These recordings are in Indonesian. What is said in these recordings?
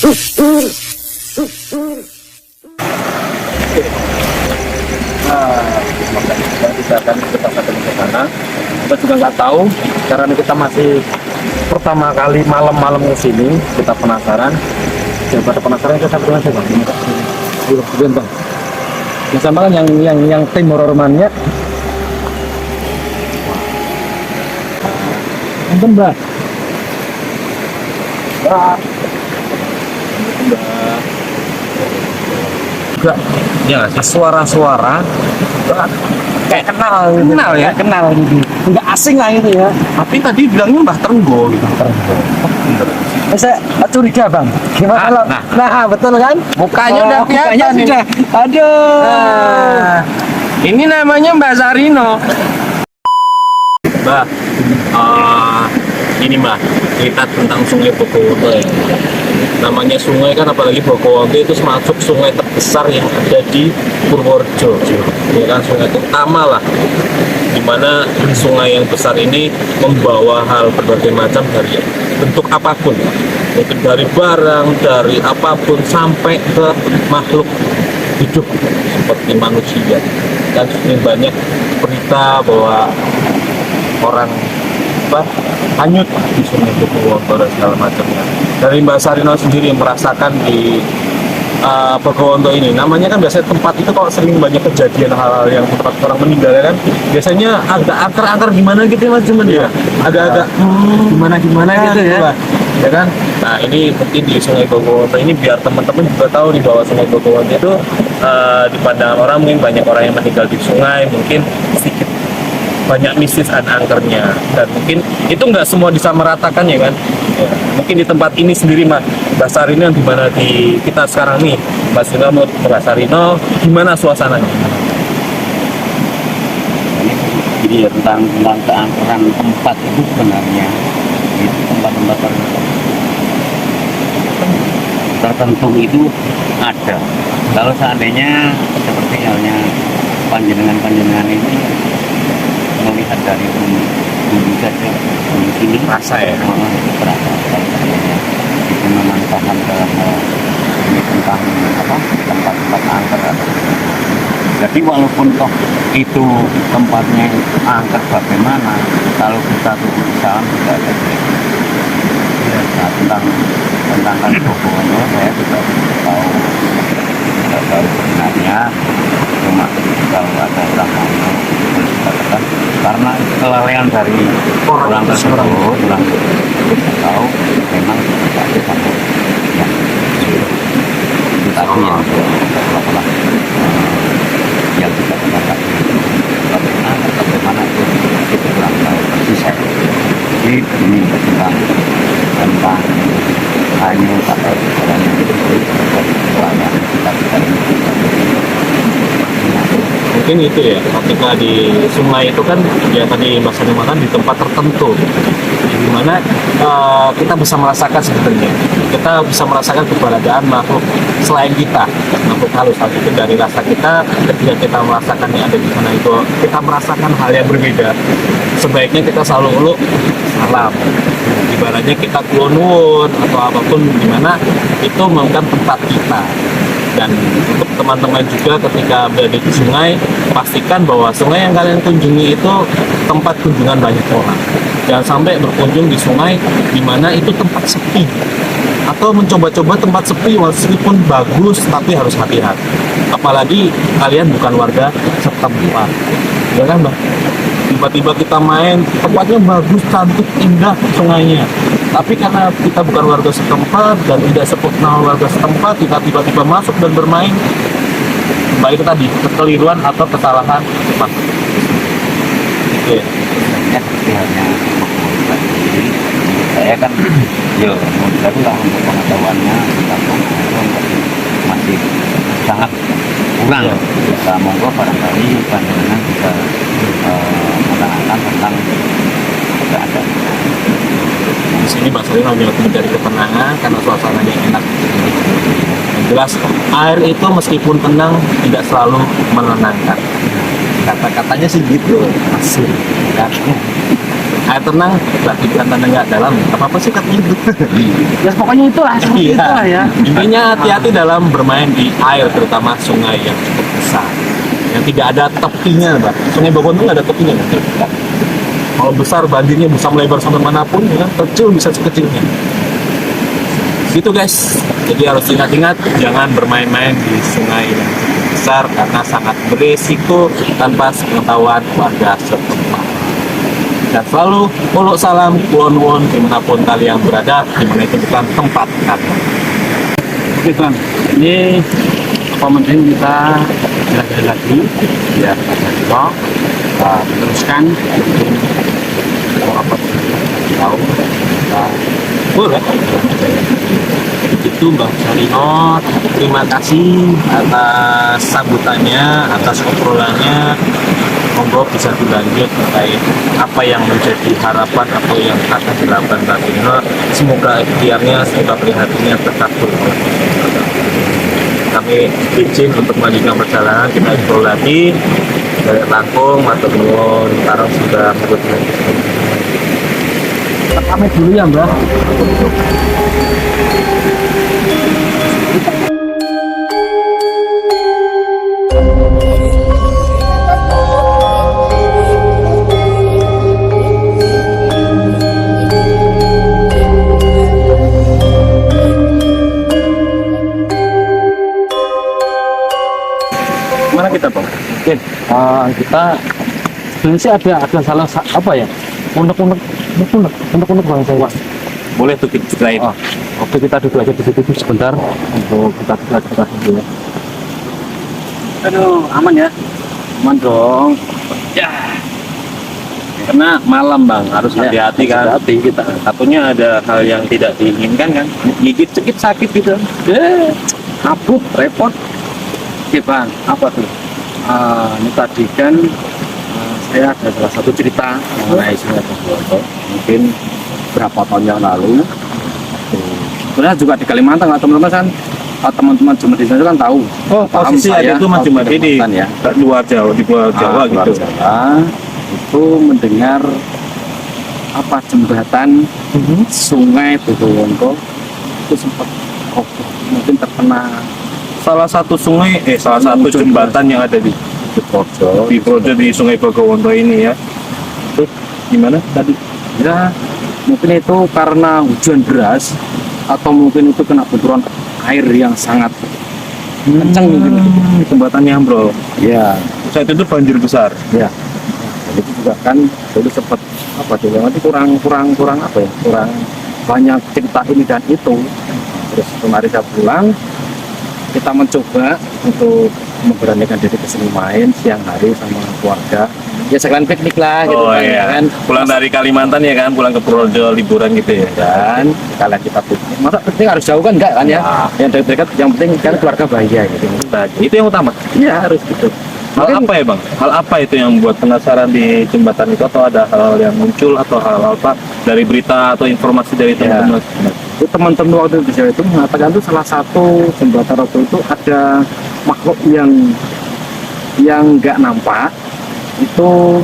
Kita akan ke sana. Kita juga nggak tahu karena kita masih pertama kali malam-malam ke sini. Kita penasaran. Daripada penasaran kita sampai aja bang. Bang. Yang sama kan yang tim horor-mania. Nonton mbak. Juga ya suara-suara kayak kenal gitu. Enggak asing lah gitu ya. Tapi tadi bilangnya Mbah Trenggo gitu. Saya curiga bang. Gimana kalau nah betul kan? Mukanya udah kelihatan nih. Aduh. Nah, ini namanya Mbak Sarino. Mbak, ini Mbak, cerita tentang Sungai Bogowondo ya. Namanya sungai kan, apalagi Bogowondo itu termasuk sungai terbesar yang ada di Purworejo. Ya kan, sungai utama lah, dimana sungai yang besar ini membawa hal berbagai macam dari bentuk apapun, mungkin dari barang, dari apapun sampai ke makhluk hidup seperti manusia. Dan sering banyak berita bahwa orang hanyut di Sungai Bogowondo dan segala macamnya. Dari Mbak Sarino sendiri yang merasakan di Bogowondo ini, namanya kan biasanya tempat itu kalau sering banyak kejadian hal-hal yang tempat orang meninggal ya kan, biasanya agak akar-akar gimana gitu ya mas, cuman ya agak-agak gimana gitu ya. Ya kan, nah ini mungkin di Sungai Bogowondo ini biar teman-teman juga tahu nih bahwa Sungai Bogowondo itu di pandangan orang mungkin banyak orang yang meninggal di sungai, mungkin sedikit banyak mistis ada angkernya, dan mungkin itu nggak semua disamaratakan ya kan ya, mungkin di tempat ini sendiri Mbak Sarino di mana di kita sekarang nih, Mbak Sarino gimana suasananya? Jadi ya tentang keangkeran tempat itu sebenarnya itu tempat-tempat tertentu itu ada. Kalau seandainya seperti halnya panjenengan ini melihat dari bumi saja di sini rasa ya, terasa itu memang paham dalam ini tentang tempat-tempat angker. Jadi walaupun toh itu tempatnya angker bagaimana, kalau kita tuh usaha tidak ada. Nah, tentang kan Bogowondo saya juga tidak tahu sebenarnya, cuma kalau ada orang katakan karena kelalaian dari orang tersebut, orang tahu memang ada satu yang itu tadi yang tidak benar tadi bagaimana itu kurang tahu persis saya. Jadi ini tentang hanya atau jalannya itu banyak kita mungkin itu ya, ketika di sungai itu kan ya tadi Mas Adi makan di tempat tertentu dimana kita bisa merasakan sebenarnya, kita bisa merasakan keberadaan makhluk selain kita, makhluk halus. Hal itu dari rasa kita, ketika kita merasakan yang ada di sana itu kita merasakan hal yang berbeda, sebaiknya kita selalu uluk salam, ibaratnya kita kulonwun atau apapun dimana itu merupakan tempat kita. Dan untuk teman-teman juga ketika berada di sungai, pastikan bahwa sungai yang kalian kunjungi itu tempat kunjungan banyak orang. Jangan sampai berkunjung di sungai di mana itu tempat sepi, atau mencoba-coba tempat sepi meskipun bagus tapi harus hati-hati. Apalagi kalian bukan warga setempat, ya kan Mbak? Tiba-tiba kita main, tempatnya bagus, cantik, indah sungainya, tapi karena kita bukan warga setempat dan tidak kenal warga setempat, kita tiba-tiba masuk dan bermain, baik tadi kekeliruan atau kesalahan Pak. Oke. Ya seperti halnya saya kan yo baru lah untuk pengetahuannya masih sangat kurang. Kita monggo barangkali panjenengan bisa menerangkan tentang keadaan. Di sini Mas Rino hanya mencari ketenangan karena suasananya enak. Yang jelas air itu meskipun tenang tidak selalu menenangkan. Kata-katanya sih gitu, asli. Ya. air tenang berarti tanda nggak dalam, apa sih katanya gitu. Ya pokoknya itulah, seperti Iya. itulah ya. Intinya hati-hati dalam bermain di air, terutama sungai yang cukup besar, yang tidak ada tepinya, Pak. Sungai Bogor itu nggak ada tepinya, kan? Kalau besar banjirnya bisa melebar sampai manapun, ya, kecil bisa sekecilnya. Gitu guys. Jadi harus ingat-ingat, jangan bermain-main di sungai yang cukup besar karena sangat berisiko tanpa sepengetahuan warga setempat. Dan selalu follow salam kulon-won dimanapun kalian berada, dimana itu bukan tempat kalian. Oke Bang, ini apa mending kita jalan-jalan lagi Ya, kita teruskan mau apa tahu kita boleh. Itu Mbak Sarinot, terima kasih atas sambutannya, atas obrolannya. Monggo bisa dilanjut terkait apa yang menjadi harapan atau yang akan dilakukan Mbak Sarinot. Semoga ikhtiarnya, semoga prihatinnya tetap berjalan. Kami izin untuk melanjutkan perjalanan, kita explore lagi dari Lampung atau Nuwun sekarang sudah mengikuti. kita pamit dulu ya Mbak. Mana kita Bang? Oke, kita sebenarnya sih ada apa ya? Unek-unek bang saya. Boleh tuh kita ceritain. Oke, kita duduk aja di situ sebentar untuk kita dulu ya. Aduh, aman ya? Aman dong. Ya. Karena malam Bang, harus Ya, hati-hati kan. hati-hati kita. Takutnya ada hal yang tidak diinginkan kan. Gigit sedikit sakit gitu. Kabut, repot. Oke bang, apa tuh? Ini tadi kan saya ada salah satu cerita mengenai Sungai Bogoto. Mungkin berapa tahun yang lalu. Sebenarnya juga di Kalimantan, lah, teman-teman kan. Teman-teman Jumat di sana kan tahu. Oh, Paham posisi saya, ada itu Mas tahu Jumat di Kalimantan ya. luar Jawa, di luar Jawa Luar gitu. Jawa, itu mendengar apa jembatan Sungai Bogoto itu sempat mungkin terkena Salah satu sungai, salah satu jembatan yang ada di Projo. Projo di Sungai Bogowonto ini ya. Terus gimana tadi? Ya mungkin itu karena hujan deras atau mungkin itu kena benturan air yang sangat kencang mungkin Jembatannya ambrol. ya. Saat itu banjir besar. Ya, jadi juga kan dulu sempat apa juga nanti kurang apa ya, kurang banyak cerita ini dan itu. Terus kemarin saya pulang, kita mencoba untuk memberanikan diri ke sini main siang hari sama keluarga, ya sekalian piknik lah gitu Oh kan, iya. ya kan. Pulang dari Kalimantan ya kan, pulang ke Projo liburan gitu ya. Dan kalian kita piknik, masa piknik harus jauh kan enggak kan ya, yang dekat-dekat yang penting kan keluarga bahagia gitu. Nah, itu yang utama. Iya harus gitu. Hal Mungkin- apa ya Bang? Hal apa itu yang buat penasaran di jembatan itu, atau ada hal yang muncul atau hal apa dari berita atau informasi dari Ya. teman-teman? Itu teman-teman waktu di sana itu mengatakan itu salah satu jembatan waktu itu ada makhluk yang nggak nampak itu,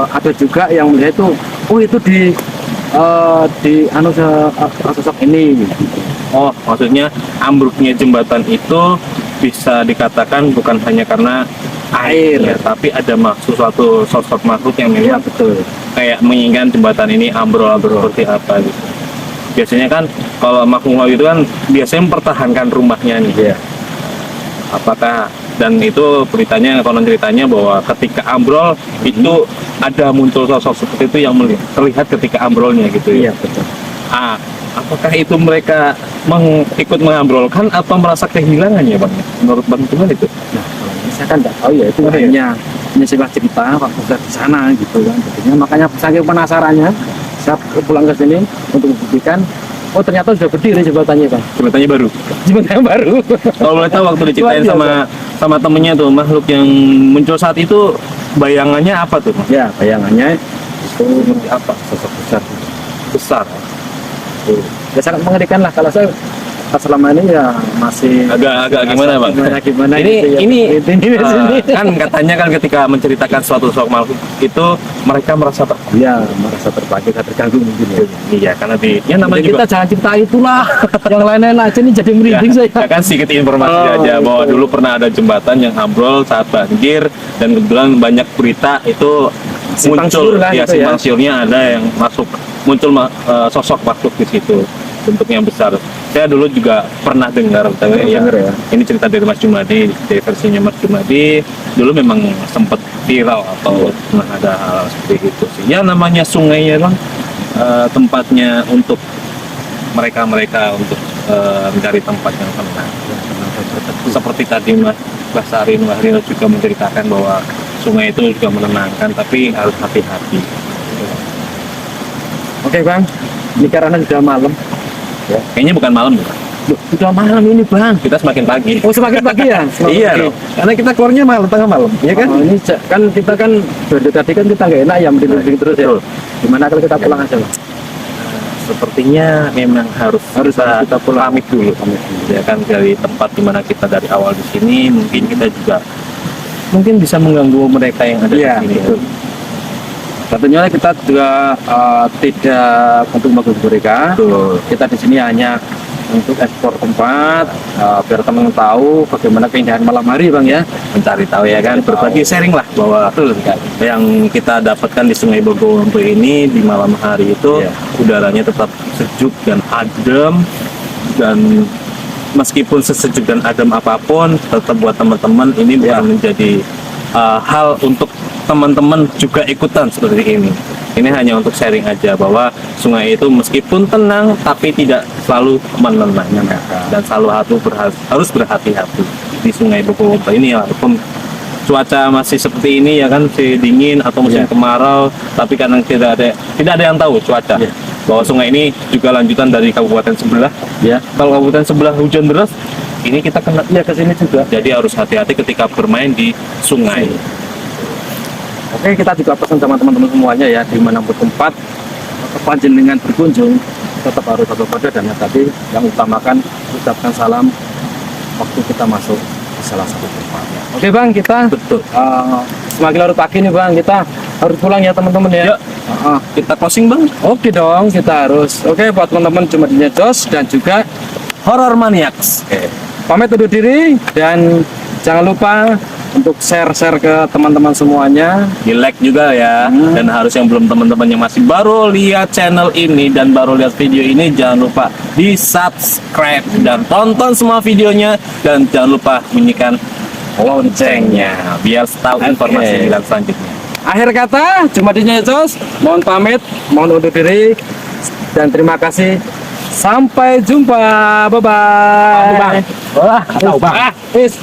ada juga yang melihat itu, oh itu di sosok ini. Oh, maksudnya ambruknya jembatan itu bisa dikatakan bukan hanya karena air, ya, tapi ada suatu sosok makhluk yang Iya memang betul. kayak menginginkan jembatan ini ambrol seperti apa gitu. Biasanya kan kalau makhluk itu kan biasanya mempertahankan rumahnya nih. Iya. Apakah dan itu beritanya, konon ceritanya bahwa ketika ambrol itu ada muncul sosok seperti itu yang terlihat ketika ambrolnya gitu ya. Iya betul. Apakah itu mereka ikut mengambrolkan atau merasa kehilangan ya Bang? Menurut Bang gimana itu? Nah kalau ini saya kan nggak tahu ya, itu Oh, iya. hanya sebuah cerita waktu saya di sana gitu kan. Jadinya makanya saking penasarannya saya pulang ke sini untuk membuktikan, oh ternyata sudah berdiri jembatannya Bang. Jembatannya baru. Jembatan baru. Kalau boleh tahu waktu diceritain Luar sama temennya tuh, makhluk yang muncul saat itu bayangannya apa tuh? Ya, bayangannya itu seperti apa? Sosok besar. Besar. Ya sangat mengerikan lah kalau saya selama ini ya masih agak gimana bang? Gimana ini gitu ya. ini Ini. kan katanya kan ketika menceritakan suatu sosok makhluk itu mereka merasa Ya merasa terbagi, terganggu mungkin ya. iya karena ya namanya Jadi juga kita jangan cerita itulah. Yang lain-lain aja nih jadi merinding saya. ya kan sedikit informasi Oh, aja bahwa gitu. dulu pernah ada jembatan yang ambrol saat banjir dan kebetulan banyak berita itu Simpang muncul siur kan ya itu ya. simpang siurnya ada yang muncul sosok makhluk di situ bentuknya besar. Saya dulu juga pernah dengar ya. Ini cerita dari Mas Jumadi, dari versinya Mas Jumadi dulu memang sempat viral atau pernah ada hal seperti itu sih. Ya namanya sungai ya bang, tempatnya untuk mereka untuk mencari tempat yang tenang. Seperti tadi Mas Basarin Wahrino juga menceritakan bahwa sungai itu juga menenangkan, tapi harus hati-hati. Oke bang, ini karena sudah malam. Ya. Kayaknya bukan malam, Bang. Loh, sudah malam ini bang. Kita semakin pagi. Oh semakin pagi ya? Semakin Iya pagi. dong. Karena kita keluarnya malam, tengah malam, ya kan? Oh, ini kan kita kan dari tadi kan kita nggak enak ya merinding terus ya. Betul. Gimana kalau kita pulang aja bang? Sepertinya memang harus kita pulang. pamit dulu. Ya kan dari tempat dimana kita dari awal di sini, mungkin kita juga bisa mengganggu mereka yang ada Iya, di sini. betul. Tentunya kita juga tidak untuk mengganggu mereka. Betul. Kita di sini hanya untuk ekspor tempat, biar teman tahu bagaimana keindahan malam hari bang ya. Mencari tahu ya kan, Mencari berbagi tahu. sharing lah bahwa yang kita dapatkan di Sungai Bogowonto ini di malam hari itu Iya. udaranya tetap sejuk dan adem, dan meskipun sesejuk dan adem apapun tetap buat teman-teman ini Iya. bukan menjadi hal untuk teman-teman juga ikutan seperti ini. Ini hanya untuk sharing aja bahwa sungai itu meskipun tenang tapi tidak selalu menenangkan dan selalu harus berhati-hati di Sungai Bogowonto ini ya, walaupun cuaca masih seperti ini ya kan, masih dingin atau musim Iya. kemarau, tapi kadang tidak ada yang tahu cuaca. Iya. Bahwa sungai ini juga lanjutan dari kabupaten sebelah. Ya. Kalau kabupaten sebelah hujan deras, ini kita kena Iya ke sini juga. jadi harus hati-hati ketika bermain di sungai. Oke, kita juga pesan sama teman-teman semuanya ya, dimanapun tempat panjenengan berkunjung tetap harus waspada dan hati-hati. Yang utamakan ucapkan salam waktu kita masuk ke salah satu tempat. Oke bang, kita Betul. semakin larut pagi nih bang, kita harus pulang ya teman-teman ya. Yuk. Kita closing bang. Oke dong, kita harus. Oke buat teman-teman cuma di Jos dan juga Horror Maniacs. pamit undur diri dan jangan lupa untuk share ke teman-teman semuanya. Di like juga ya. Dan harus yang belum teman-teman yang masih baru lihat channel ini dan baru lihat video ini, jangan lupa di subscribe dan tonton semua videonya, dan jangan lupa bunyikan loncengnya biar tahu informasi yang selanjutnya. Akhir kata, cuma di Jos, mohon pamit, mohon undur diri, dan terima kasih. Sampai jumpa, bye bye. Wah, tahu bang. Is.